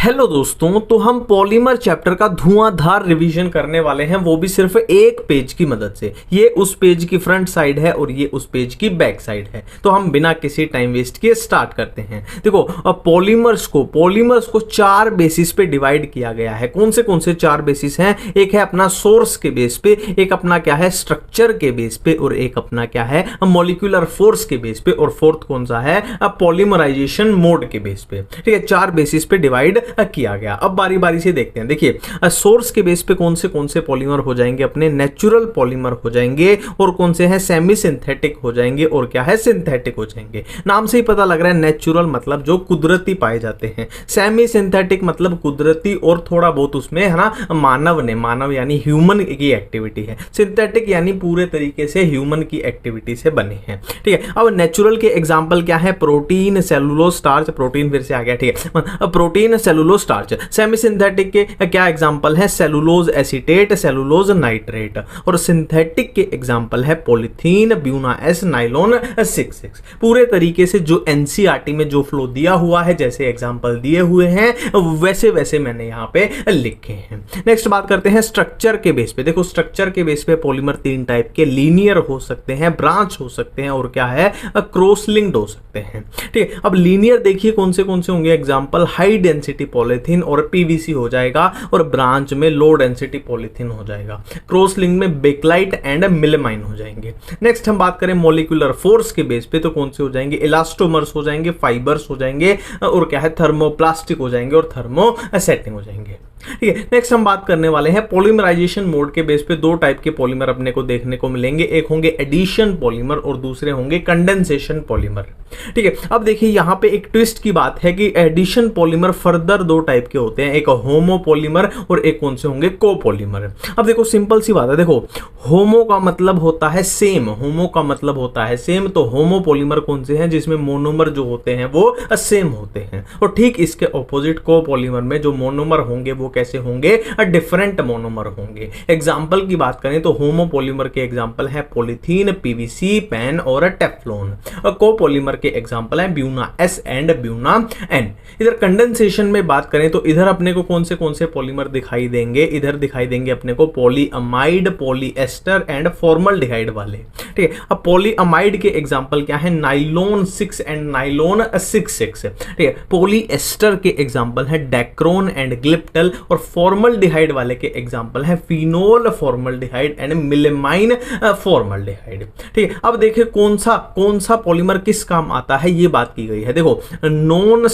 Hello दोस्तों, तो हम पॉलीमर चैप्टर का धुआंधार रिवीजन करने वाले हैं, वो भी सिर्फ एक पेज की मदद से। ये उस पेज की फ्रंट साइड है और ये उस पेज की बैक साइड है। तो हम बिना किसी टाइम वेस्ट किए स्टार्ट करते हैं। देखो, अब पॉलीमर्स को चार बेसिस पे डिवाइड किया गया है। कौन से चार बेसिस हैं? एक है अपना सोर्स के बेस पे, एक अपना क्या है स्ट्रक्चर के बेस पे, और एक अपना क्या है मॉलिक्यूलर फोर्स के बेस पे, और फोर्थ कौन सा है पॉलीमराइजेशन मोड के बेस पे। ठीक है, चार बेसिस पे डिवाइड किया गया। अब बारी बारी से देखते हैं। देखिए, सोर्स के बेस पे कौन से पॉलीमर हो जाएंगे? अपने नेचुरल पॉलीमर हो जाएंगे, और कौन से हैं सेमी सिंथेटिक हो जाएंगे, और क्या है सिंथेटिक हो जाएंगे। नाम से ही पता लग रहा है, नेचुरल मतलब जो कुदरती पाए जाते हैं, सेमी सिंथेटिक मतलब कुदरती और थोड़ा बहुत उसमें है ना मानव यानी ह्यूमन की एक्टिविटी है, सिंथेटिक यानी पूरे तरीके से ह्यूमन की एक्टिविटी से बने हैं। ठीक है, अब नेचुरल के एग्जांपल क्या है? Protein, cellulose, starch. प्रोटीन फिर से आ गया। ठीक है, protein, cellulose, starch. Semi synthetic के क्या एग्जांपल है? Cellulose acetate, cellulose nitrate. और सिंथेटिक के एग्जांपल है पॉलीथीन, ब्यूना एस, नाइलॉन 6,6। पूरे तरीके से जो एनसीईआरटी में जो फ्लो दिया हुआ है, जैसे एग्जांपल दिए हुए हैं, वैसे वैसे मैंने यहां पे लिखे हैं। नेक्स्ट बात करते हैं स्ट्रक्चर के बेस पे। देखो, स्ट्रक्चर के बेस पे पॉलीमर तीन टाइप के, लीनियर हो सकते हैं, ब्रांच हो सकते हैं, और क्या है क्रॉस लिंक्ड हो सकते हैं। ठीक है, अब लीनियर देखिए कौन से होंगे एग्जांपल? हाई डेंसिटी पॉलीथीन और पीवीसी हो जाएगा, और ब्रांच में लो डेंसिटी पॉलीथीन हो जाएगा। क्रॉस लिंक में बेकलाइट एंड मिलेमाइन हो जाएंगे। नेक्स्ट हम बात करें मॉलिक्यूलर फोर्स के बेस पे, तो कौन से हो जाएंगे? इलास्टोमर्स हो जाएंगे, फाइबर्स हो जाएंगे, और क्या है थर्मोप्लास्टिक हो जाएंगे, और थर्मोसेटिंग हो जाएंगे। ठीक है, नेक्स्ट हम बात करने वाले हैं पॉलीमराइजेशन मोड के बेस पे। दो टाइप के पॉलीमर अपने को देखने को मिलेंगे, एक होंगे एडिशन पॉलीमर और दूसरे होंगे कंडेंसेशन पॉलीमर। ठीक है, अब देखिए यहां पे एक ट्विस्ट की बात है कि एडिशन पॉलीमर फर्दर दो टाइप के होते हैं, एक होमो पॉलीमर और एक कौन से होंगे कोपॉलीमर। अब देखो सिंपल सी बात है, देखो होमो का मतलब होता है सेम, होमो का मतलब होता है सेम, तो होमो पॉलीमर कौन से हैं? जिसमें मोनोमर जो होते हैं वो सेम होते हैं, और ठीक इसके ऑपोजिट कोपॉलीमर में जो मोनोमर होंगे वो कैसे होंगे? डिफरेंट मोनोमर होंगे। एग्जांपल की बात करें तो होमो पॉलीमर के एग्जांपल है पॉलीथीन, पीवीसी, पेन और टेफ्लॉन। और कोपॉलीमर के एग्जांपल है Buna S and Buna N. इधर कंडेंसेशन में बात करें तो इधर अपने को कौन से पॉलीमर दिखाई देंगे? इधर दिखाई देंगे अपने को पॉलीअमाइड, पॉलीएस्टर एंड फॉर्मल्डिहाइड वाले। ठीक है, अब पॉलीअमाइड के एग्जांपल क्या है? Nylon 6 and nylon 6,6। ठीक है, पॉलीएस्टर के एग्जांपल है डेक्रोन एंड ग्लिप्टल, और फॉर्मल्डिहाइड वाले के एग्जांपल है phenol formaldehyde and melamine formaldehyde. ठीक है, अब देखिए कौन सा पॉलीमर किस काम आता है, ये बात की गई है। देखो, नॉन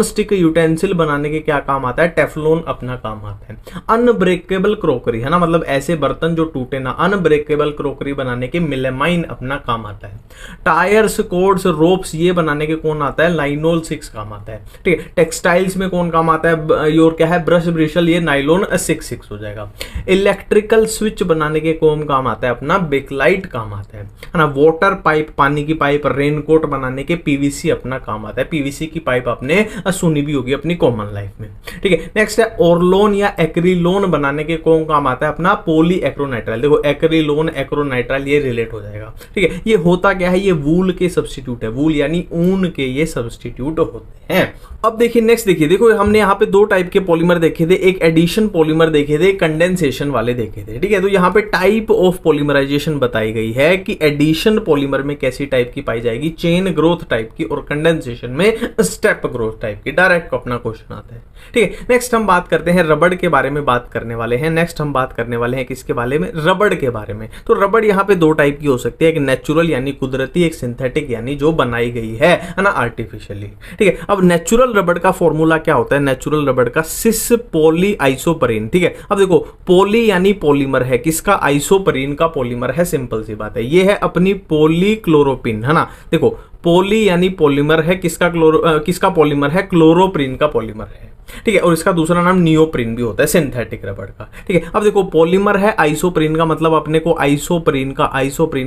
स्टिक यूटेंसिल बनाने के क्या काम आता है? टेफ्लॉन अपना काम आता है। अनब्रेकेबल क्रोकरी है ना, मतलब ऐसे बर्तन जो टूटे ना, अनब्रेकेबल क्रोकरी बनाने के मिलेमाइन अपना काम आता है। टायर्स, कोड्स, रोप्स ये बनाने के कौन आता है? लाइनोल 6 काम आता है। ठीक है, टेक्सटाइल्स में कौन काम आता है? योर क्या है ब्रश ब्रिशल, ये नाइलॉन 6,6 हो जाएगा। इलेक्ट्रिकल स्विच बनाने के कौन काम आता है? अपना बेकलाइट काम आता है ना। वाटर पाइप, पानी की पाइप, रेनकोट बनाने के पीवीसी अपना काम आता है। पीवीसी की पाइप आपने सुनी भी होगी अपनी कॉमन लाइफ में। ठीक है, नेक्स्ट है ओरलोन या एक्रिलोन बनाने के कौन काम आता है? अपना पॉली एक्रोनाइट्राइल। देखो, एक्रिलोन, एक्रोनाइट्राइल ये रिलेट हो जाएगा। ठीक है, ये होता क्या है? ये वूल के सब्स्टिट्यूट है, वूल यानी ऊन के ये सब्स्टिट्यूट होते हैं। अब देखिए नेक्स्ट, देखो हमने यहाँ पे दो टाइप के पॉलीमर देखे थे, एक एडिशन पॉलीमर देखे थे, कंडेंसेशन वाले देखे थे। ठीक है, तो यहाँ पे टाइप ऑफ पॉलीमराइजेशन बताई गई है कि एडिशन पॉलीमर में कैसी टाइप की पाई जाएगी? चेन ग्रोथ टाइप की, और कंडेंसेशन में स्टेप ग्रोथ टाइप की। डायरेक्ट अपना क्वेश्चन आता है। ठीक है, नेक्स्ट हम बात करते हैं रबड़ के बारे में बात करने वाले हैं। नेक्स्ट हम बात करने वाले हैं किसके बारे में? रबड़ के बारे में। तो रबड़ यहाँ पे दो टाइप की हो सकती है, एक नेचुरल यानी कुदरती, एक सिंथेटिक यानी जो बनाई गई है ना आर्टिफिशियली। ठीक है, अब नेचुरल रबड़ का फॉर्मूला क्या होता है? नेचुरल रबड़ का सिस पॉली आइसोपरीन। ठीक है, अब देखो पॉली यानी पॉलीमर है किसका? आइसोपरीन का पॉलीमर है। सिंपल सी बात है, ये है अपनी पॉलीक्लोरोपिन है ना। देखो, पॉली यानी पॉलीमर है किसका पॉलीमर है? क्लोरोप्रीन का पॉलीमर है। ठीक है, और इसका दूसरा नाम नियोप्रीन भी होता है, सिंथेटिक रबड़ का। ठीक है, अब देखो पॉलीमर है आइसोप्रीन का, मतलब अपने को आइसोप्रीन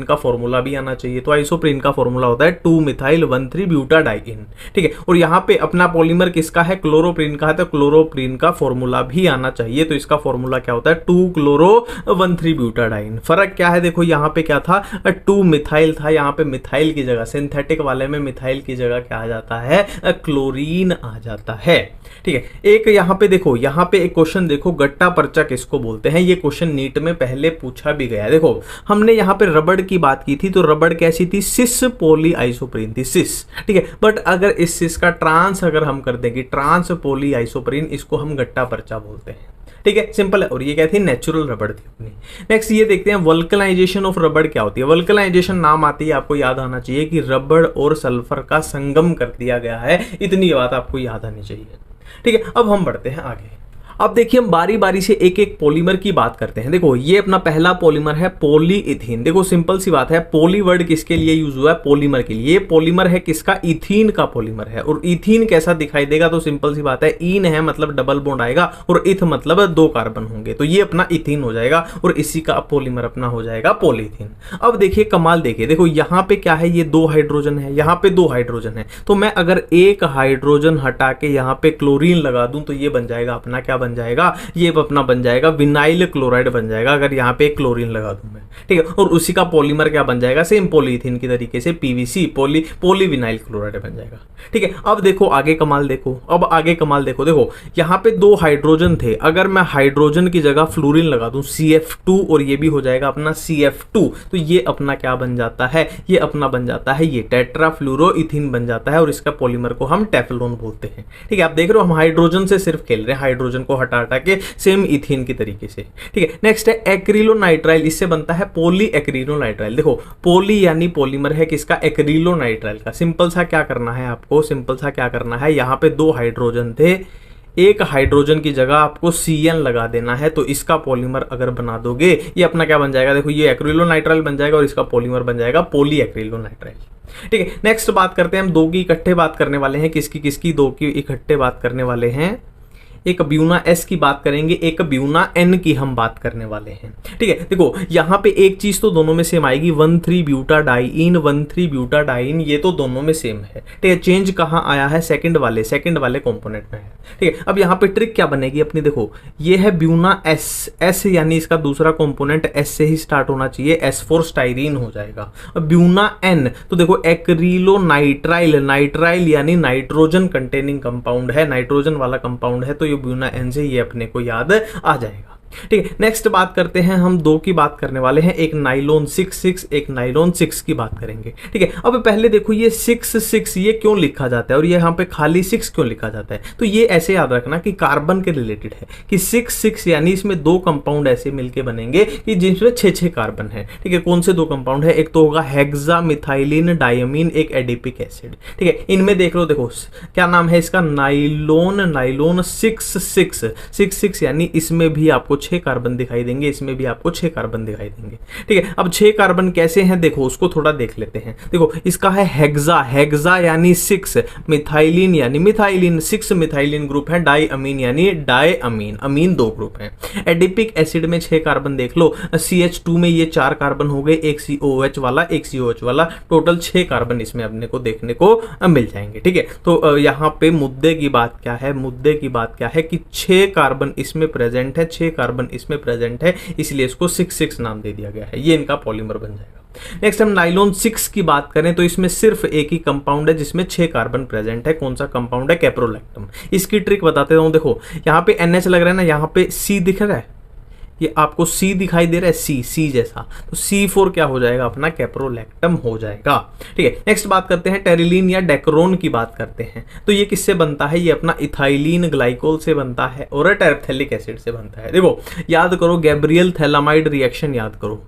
का फॉर्मूला भी आना चाहिए। तो आइसोप्रीन का फॉर्मूला होता है 2-मिथाइल-1,3-ब्यूटाडाइइन। ठीक है, और यहाँ पे अपना पॉलीमर किसका है? क्लोरोप्रीन का है, तो क्लोरोप्रीन का फॉर्मूला भी आना चाहिए। तो इसका फॉर्मूला क्या होता है? 2-क्लोरो-1,3-ब्यूटाडाइइन। फर्क क्या है? देखो यहाँ पे क्या था? 2-मिथाइल था, यहाँ पे मिथाइल की जगह, सिंथेटिक वाले में मिथाइल की जगह क्या आ जाता है? क्लोरीन आ जाता है। ठीक है। एक यहाँ पे देखो, यहाँ पे एक क्वेश्चन देखो, गट्टा पर्चा किसको बोलते हैं, ये क्वेश्चन नीट में पहले पूछा भी गया है। देखो हमने यहाँ पे रबड़ की बात की थी, तो रबड़ कैसी थी, सिस पॉली आइसोप्रीन थी, सिस, ठीक है। बट अगर इस सिस का ट्रांस अगर हम कर देंगे, ट्रांस पॉली आइसोप्रीन, इसको हम गट्टा पर्चा बोलते हैं, ठीक है, सिंपल है। और ये क्या थी, नेचुरल रबड़ थी अपनी। नेक्स्ट ये देखते हैं वल्कनाइजेशन ऑफ रबड़ क्या होती है। वल्कनाइजेशन नाम आती है, आपको याद आना चाहिए कि रबड़ और सल्फर का संगम कर दिया गया है, इतनी बात आपको याद आनी चाहिए, ठीक है। अब हम बढ़ते हैं आगे। अब देखिए हम बारी बारी से एक एक पॉलीमर की बात करते हैं। देखो ये अपना पहला पॉलीमर है पॉलीइथीन। देखो सिंपल सी बात है, पॉली वर्ड किसके लिए यूज हुआ है, पॉलीमर के लिए। ये पॉलीमर है किसका, इथीन का पॉलीमर है। और इथीन कैसा दिखाई देगा, तो सिंपल सी बात है, ईन है मतलब डबल बॉन्ड आएगा, और इथ मतलब 2 कार्बन होंगे, तो ये अपना इथीन हो जाएगा, और इसी का पॉलीमर अपना हो जाएगा पॉलीथीन। अब देखिए कमाल देखिए, देखो यहाँ पे क्या है, ये 2 हाइड्रोजन है, यहाँ पे 2 हाइड्रोजन है, तो मैं अगर एक हाइड्रोजन हटा के यहाँ पे क्लोरीन लगा दूं, तो ये बन जाएगा अपना, क्या बन जाएगा, ये अपना बन जाएगा विनाइल क्लोराइड बन जाएगा, अगर यहाँ पे क्लोरीन लगा दूं मैं, ठीक है। और उसी का पॉलीमर क्या बन जाएगा, सेम पॉलीइथीन की तरीके से पीवीसी, पॉलीविनाइल क्लोराइड बन जाएगा, ठीक है। अब देखो आगे कमाल देखो, अब आगे कमाल देखो, देखो यहाँ पे 2 हाइड्रोजन थे, अगर मैं हाइड्रोजन की जगह फ्लोरीन लगा दूं CF2, और ये भी हो जाएगा अपना CF2, तो ये अपना क्या बन जाता है, ये अपना बन जाता है ये टेट्राफ्लोरोइथीन बन जाता है, और इसका पॉलीमर को हम टेफ्लॉन बोलते हैं, ठीक है। आप देख रहे हो हम हाइड्रोजन से सिर्फ खेल रहे हैं, हाइड्रोजन को हटा हटा के सेम इथीन की तरीके से, ठीक है। नेक्स्ट है एक्रिलोनाइट्राइल, इससे बनता है पॉली एक्रिलोनाइट्राइल। देखो पॉली यानी पॉलीमर है किसका, एक्रिलोनाइट्राइल का। सिंपल सा क्या करना है आपको, सिंपल सा क्या करना है, यहाँ पे 2 हाइड्रोजन थे, एक हाइड्रोजन की जगह आपको CN लगा देना है, तो इसका पॉलीमर अगर बना दोगे, ये अपना क्या बन जाएगा, देखो ये एक्रिलोनाइट्राइल बन जाएगा, और इसका पॉलीमर बन जाएगा पॉली एक्रिलोनाइट्राइल, ठीक है। नेक्स्ट बात करते हैं हम 2 की इकट्ठे बात करने वाले हैं, किसकी किसकी, 2 की इकट्ठे बात करने वाले हैं। एक ब्यूना S की बात करेंगे, एक ब्यूना N की हम बात करने वाले हैं, ठीक है। देखो यहाँ पे एक चीज तो दोनों में सेम आएगी, 1,3-ब्यूटाडाइइन, 1,3-ब्यूटाडाइइन, ये तो दोनों में सेम है, ठीक है। चेंज कहाँ आया है, सेकंड वाले कंपोनेंट में है, ठीक है। अब यहाँ पे ट्रिक क्या बनेगी अपनी, देखो ये है ब्यूना S यानी इसका दूसरा कंपोनेंट S से ही स्टार्ट होना चाहिए, S फॉर स्टाइरीन हो जाएगा। अब ब्यूना N, तो देखो एक्रिलोनाइट्राइल, नाइट्राइल यानी नाइट्रोजन कंटेनिंग कंपाउंड है, नाइट्रोजन वाला कंपाउंड है, तो ब्यूना N से ये अपने को याद आ जाएगा, ठीक है। नेक्स्ट बात करते हैं हम 2 की बात करने वाले हैं, एक नाइलॉन 6 एक नाइलॉन 6 की बात करेंगे, ठीक है। अब पहले देखो ये 6 ये क्यों लिखा जाता है, और ये यहाँ पे खाली 6 क्यों लिखा जाता है, तो ये ऐसे याद रखना कि कार्बन के रिलेटेड है, कि 6 यानी इसमें 2 कंपाउंड ऐसे मिलके बनेंगे कि जिसमें 6 कार्बन है, ठीक है। कौन से 2 कंपाउंड है, एक तो होगा हेक्सामिथाइलिन डायमीन, एक एडिपिक एसिड, ठीक है। इनमें देख लो, देखो क्या नाम है इसका, नाइलोन 6 यानी इसमें भी आपको 6 कार्बन दिखाई देंगे, इसमें भी आपको 6 कार्बन दिखाई देंगे, ठीक है। अब 6 कार्बन कैसे हैं, देखो उसको थोड़ा देख लेते हैं। देखो इसका है हेक्सा यानी 6, मिथाइलिन यानी मिथाइलिन, 6 मिथाइलिन ग्रुप है, डाइअमीन यानी डाइअमीन, अमीन 2 ग्रुप हैं। एडिपिक एसिड में 6 कार्बन देख लो, CH2 में ये 4 कार्बन हो गए, एक COOH वाला, एक COH वाला, टोटल 6 कार्बन इसमें अपने को देखने को मिल जाएंगे, ठीक है। तो यहाँ पे मुद्दे की बात क्या है, मुद्दे की बात क्या है कि 6 कार्बन इसमें प्रेजेंट है, 6 कार्बन इसमें प्रेजेंट है, इसलिए इसको 6 नाम दे दिया गया है, ये इनका पॉलीमर बन जाएगा। नेक्स्ट हम नाइलॉन 6 की बात करें, तो इसमें सिर्फ एक ही कंपाउंड है जिसमें 6 कार्बन प्रेजेंट है, कौन सा कंपाउंड है, कैप्रोलैक्टम। इसकी ट्रिक बताते हूं, देखो यहाँ पे NH लग रहा है ना, यहाँ पे C दिख रहा है, ये आपको C दिखाई दे रहा है, C जैसा, तो C4 क्या हो जाएगा अपना, कैप्रोलैक्टम हो जाएगा, ठीक है। नेक्स्ट बात करते हैं टेरिलीन या डेक्रोन की बात करते हैं, तो ये किससे बनता है, ये अपना इथाइलिन ग्लाइकोल से बनता है और टेरेप्थेलिक एसिड से बनता है। देखो याद करो गैब्रियल थैलामाइड रिएक्शन याद करो,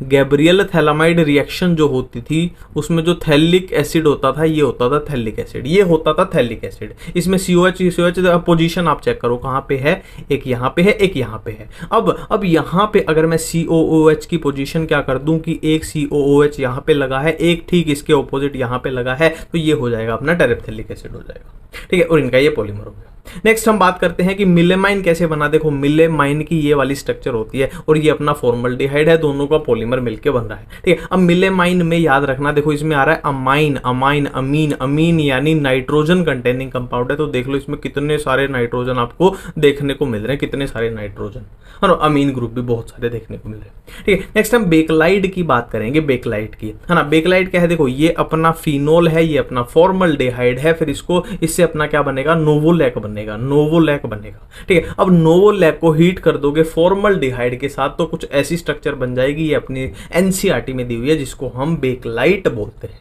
गैब्रियल थैलामाइड रिएक्शन जो होती थी उसमें जो थैलिक एसिड होता था, ये होता था थैलिक एसिड, ये होता था थैलिक एसिड। इसमें COH पोजीशन आप चेक करो कहाँ पे है, एक यहाँ पे है, एक यहाँ पे है। अब यहाँ पे अगर मैं COOH की पोजीशन क्या कर दूं कि एक COOH यहाँ पे लगा है, एक ठीक इसके ऑपोजिट यहाँ पे लगा है, तो ये हो जाएगा अपना टेरेप्थेलिक एसिड हो जाएगा, ठीक है। और इनका ये पॉलीमर हो गया। नेक्स्ट हम बात करते हैं कि मिलेमाइन कैसे बना। देखो मिलेमाइन की ये वाली स्ट्रक्चर होती है और ये अपना फॉर्मल्डिहाइड है, दोनों का पॉलीमर मिलके बन रहा है, ठीक है। अब मिलेमाइन में याद रखना, देखो इसमें आ रहा है अमाइन, अमाइन, अमीन, अमीन यानी नाइट्रोजन कंटेनिंग कंपाउंड है, तो देख लो इसमें कितने सारे नाइट्रोजन आपको देखने को मिल रहे हैं, कितने सारे नाइट्रोजन, और अमीन ग्रुप भी बहुत सारे देखने को मिल रहे हैं, ठीक है। नेक्स्ट हम बेकलाइड की बात करेंगे, बेकलाइड की, है ना। बेकलाइड क्या है, देखो ये अपना फिनोल है, ये अपना फॉर्मल्डिहाइड है, फिर इसको इससे अपना क्या बनेगा, नोवोलैक बनेगा, बनेगा, नोवोलैक बनेगा। ठीक है, अब नोवोलैक को हीट कर दोगे फॉर्मल्डिहाइड के साथ तो कुछ ऐसी स्ट्रक्चर बन जाएगी, ये अपनी एनसीईआरटी में दी हुई है, जिसको हम बेकलाइट बोलते हैं।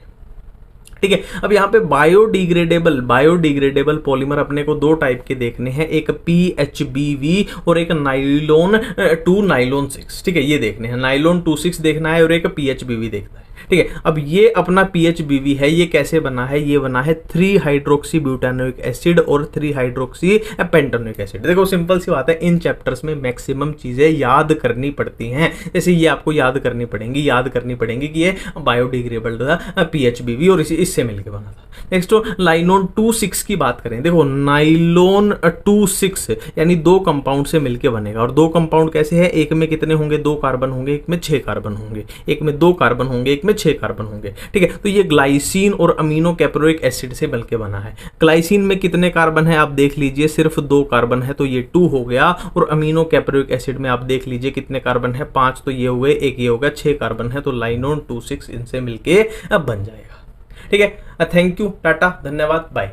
ठीक है, अब यहाँ पे बायोडिग्रेडेबल पॉलीमर अपने को दो टाइप के देखने हैं, एक PHBV और एक नाइलॉन 2 नाइलॉन 6। ठीक है, ये देखने हैं, नाइलॉन 2,6 देखना है और एक PHBV देखना है। ठीक है, अब ये अपना PHBV है, ये कैसे बना है, ये बना है 3 हाइड्रोक्सी ब्यूटानोइक एसिड और 3 हाइड्रोक्सी पेंटानोइक एसिड। देखो सिंपल सी बात है, इन चैप्टर्स में मैक्सिमम चीजें याद करनी पड़ती हैं, जैसे ये आपको याद करनी पड़ेंगी कि ये बायोडिग्रेडेबल था PHBV और इससे मिलकर बना था। नेक्स्ट नाइलॉन 2,6 की बात करें, देखो नाइलॉन 2,6 यानी 2 कंपाउंड से मिलकर बनेगा, और 2 कंपाउंड कैसे है, एक में कितने होंगे, 2 कार्बन होंगे, एक में 6 कार्बन होंगे, एक में 2 कार्बन होंगे, एक में 6 कार्बन होंगे। ठीक है, तो ये ग्लाइसिन और अमीनो कैप्रोइक एसिड से मिलकर बना है। ग्लाइसिन में कितने कार्बन है आप देख लीजिए, सिर्फ 2 कार्बन है, तो ये 2 हो गया, और अमीनो कैप्रोइक एसिड में आप देख लीजिए कितने कार्बन है, 5, तो ये हुए, एक ये होगा, 6 कार्बन है, तो नाइलॉन 2,6 इनसे मिलके अब बन जाएगा। ठीक है, थैंक यू, टाटा, धन्यवाद, बाय।